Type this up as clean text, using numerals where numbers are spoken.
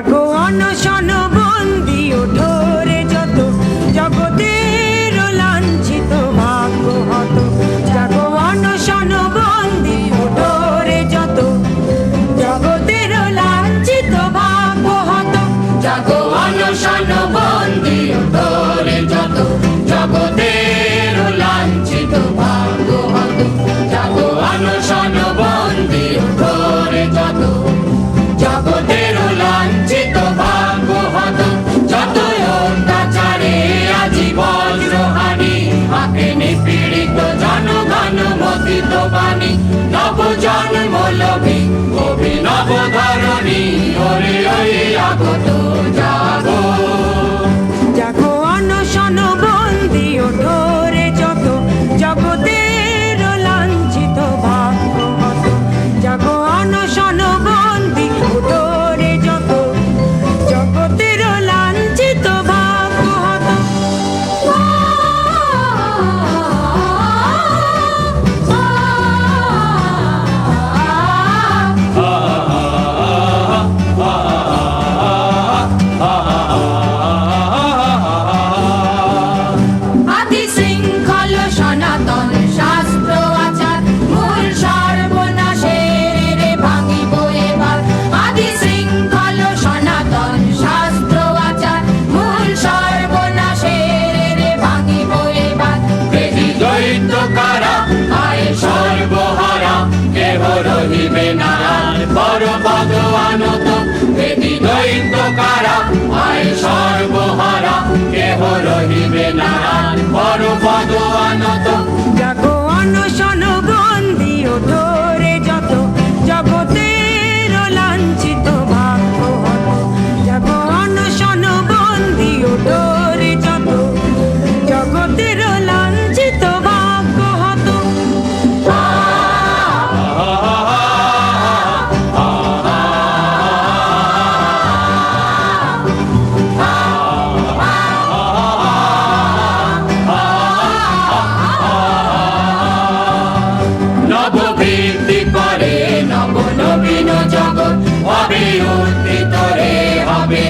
জাগো অনশন বন্দি ওঠো রে যত জগতের লাঞ্ছিত ভাগ্য হত। জাগো অনশন বন্দি ওঠো রে যত জগতের লাঞ্ছিত ভাগ্য হত। জাগো অনশন বন্দি ওঠো রে যত জগতের লাঞ্ছিত ভাগ্য হত। জাগো অনশন বন্দি ওঠো রে যত জগতের লাঞ্ছিত ভাগ্য হত। যত অত্যাচারে আজি বজ্রহানি আকে নিপীড়িত জনগণ মথিত বাণী। নব জন্ম লভি অভিনব ধরণী ওরে ওই আগত জাগো। জাগো অনশন বন্দি ওঠো রে যত জগতের লাঞ্ছিত ভাগ্য হত। জাগো অনশন বন্দি ওঠো রে যত জগতের লাঞ্ছিত ভাগ্য হত। আদি শৃঙ্খল সনাতন শাস্ত্র আচার মূল সর্বনাশের রে ভাঙিব এবার। আদি শৃঙ্খল সনাতন শাস্ত্র আচার মূল সর্বনাশের রে ভাঙিব এবার। বেদি দৈত্য কারা আয় সর্বহারা কেহ রহিবে না আর পরপদ আনত। বেদি দৈত্য কারা আয় সর্বহারা কেহ রহিবে না আর পরপদ আনত।